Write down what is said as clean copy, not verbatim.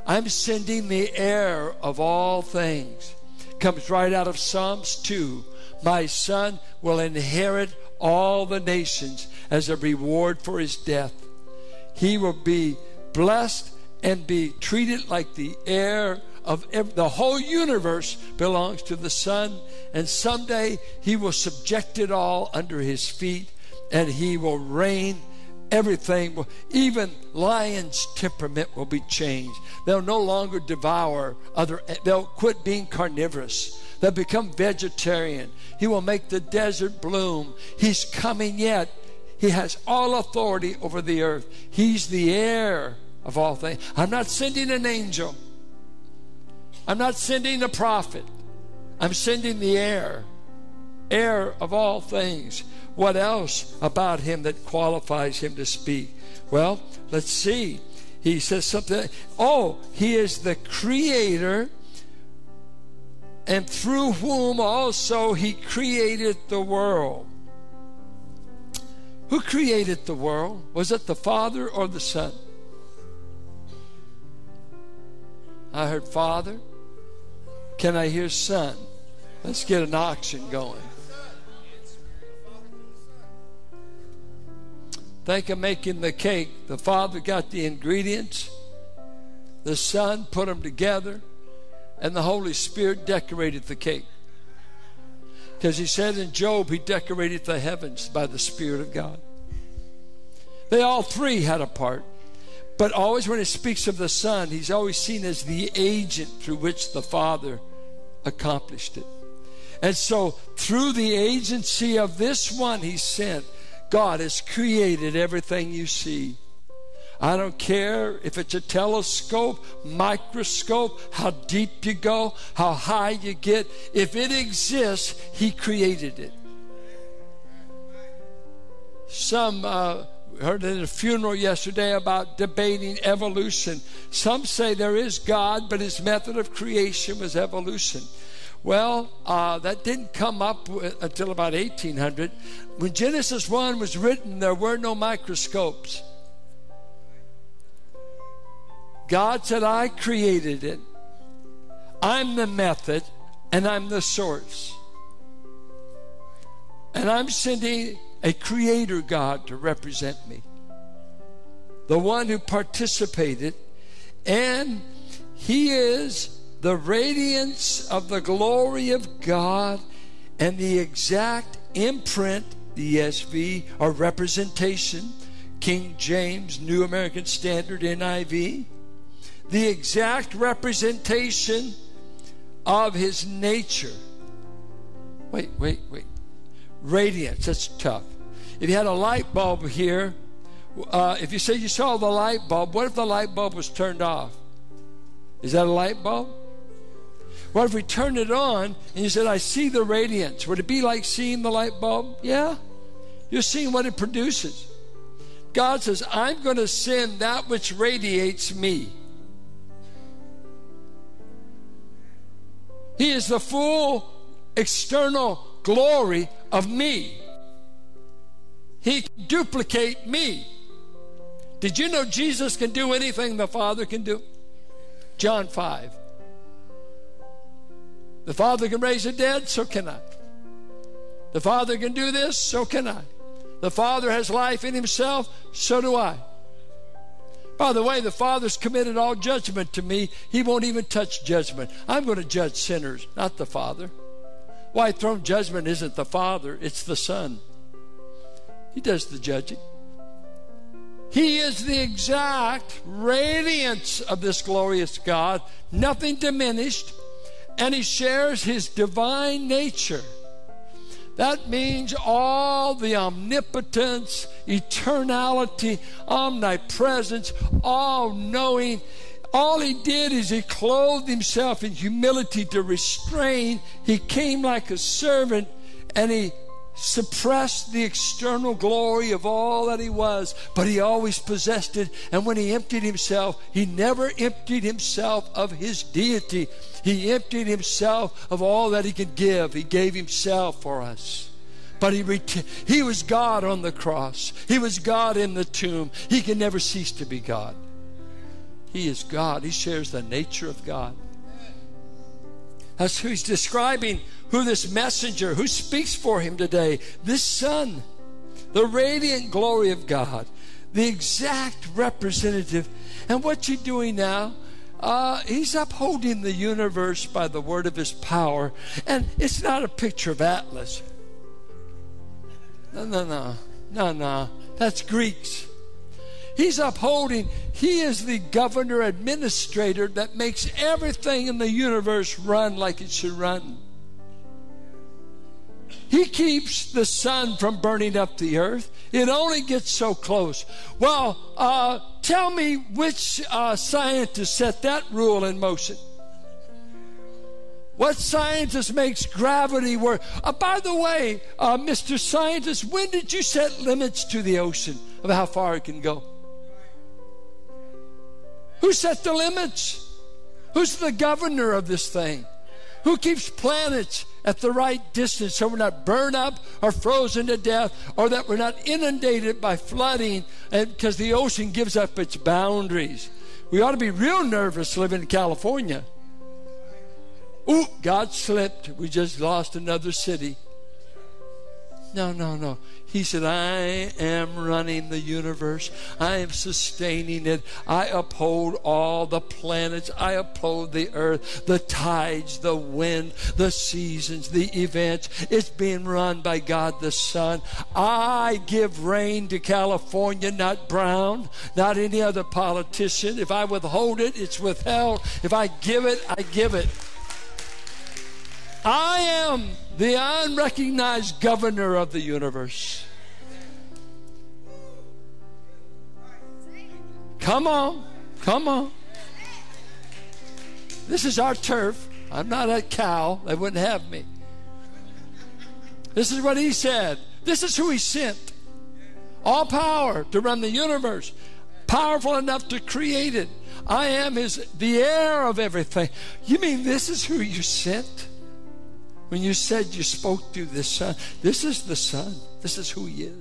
I'm sending the heir of all things. Comes right out of Psalms 2. My son will inherit all the nations as a reward for his death. He will be blessed and be treated like the heir of the whole universe belongs to the Son. And someday he will subject it all under his feet, and he will reign. Everything will, even lions' temperament will be changed. They'll no longer devour they'll quit being carnivorous. They'll become vegetarian. He will make the desert bloom. He's coming yet. He has all authority over the earth. He's the heir of all things. I'm not sending an angel. I'm not sending a prophet. I'm sending the heir of all things. What else about him that qualifies him to speak? Well, let's see. He says something. Oh, he is the creator, and through whom also he created the world. Who created the world? Was it the Father or the Son? I heard Father. Can I hear Son? Let's get an auction going. Think of making the cake. The Father got the ingredients. The Son put them together. And the Holy Spirit decorated the cake. Because he said in Job, he decorated the heavens by the Spirit of God. They all three had a part. But always when he speaks of the Son, he's always seen as the agent through which the Father accomplished it. And so through the agency of this one he sent, God has created everything you see. I don't care if it's a telescope, microscope, how deep you go, how high you get. If it exists, he created it. Some heard at a funeral yesterday about debating evolution. Some say there is God, but his method of creation was evolution. Well, that didn't come up until about 1800. When Genesis 1 was written, there were no microscopes. God said, I created it. I'm the method, and I'm the source. And I'm sending a creator God to represent me. The one who participated. And he is the radiance of the glory of God and the exact imprint, the ESV, or representation, King James, New American Standard, NIV, the exact representation of his nature. Wait. Radiance, that's tough. If you had a light bulb here, if you say you saw the light bulb, what if the light bulb was turned off? Is that a light bulb? What if we turned it on and you said, I see the radiance? Would it be like seeing the light bulb? Yeah. You're seeing what it produces. God says, I'm going to send that which radiates me. He is the full external glory of me. He can duplicate me. Did you know Jesus can do anything the Father can do? John 5. The Father can raise the dead, so can I. The Father can do this, so can I. The Father has life in himself, so do I. By the way, the Father's committed all judgment to me. He won't even touch judgment. I'm going to judge sinners, not the Father. Why throne judgment isn't the Father, it's the Son. He does the judging. He is the exact radiance of this glorious God, nothing diminished, and he shares his divine nature. That means all the omnipotence, eternality, omnipresence, all-knowing. All he did is he clothed himself in humility to restrain. He came like a servant, and he suppressed the external glory of all that he was, but he always possessed it. And when he emptied himself, he never emptied himself of his deity. He emptied himself of all that he could give. He gave himself for us. But he was God on the cross. He was God in the tomb. He can never cease to be God. He is God. He shares the nature of God. That's who he's describing, who this messenger, who speaks for him today. This Son, the radiant glory of God, the exact representative. And what's he doing now? He's upholding the universe by the word of his power. And it's not a picture of Atlas. No. That's Greeks. He's upholding. He is the governor, administrator that makes everything in the universe run like it should run. He keeps the sun from burning up the earth. It only gets so close. Well, tell me which scientist set that rule in motion. What scientist makes gravity work? By the way, Mr. Scientist, when did you set limits to the ocean of how far it can go? Who set the limits? Who's the governor of this thing? Who keeps planets at the right distance so we're not burned up or frozen to death, or that we're not inundated by flooding because the ocean gives up its boundaries? We ought to be real nervous living in California. Ooh, God slipped. We just lost another city. No. He said, I am running the universe. I am sustaining it. I uphold all the planets. I uphold the earth, the tides, the wind, the seasons, the events. It's being run by God the Son. I give rain to California, not Brown, not any other politician. If I withhold it, it's withheld. If I give it, I give it. I am the unrecognized governor of the universe. Come on. This is our turf. I'm not a cow. They wouldn't have me. This is what he said. This is who he sent. All power to run the universe. Powerful enough to create it. I am the heir of everything. You mean this is who you sent? When you said you spoke to this Son, this is the Son. This is who he is.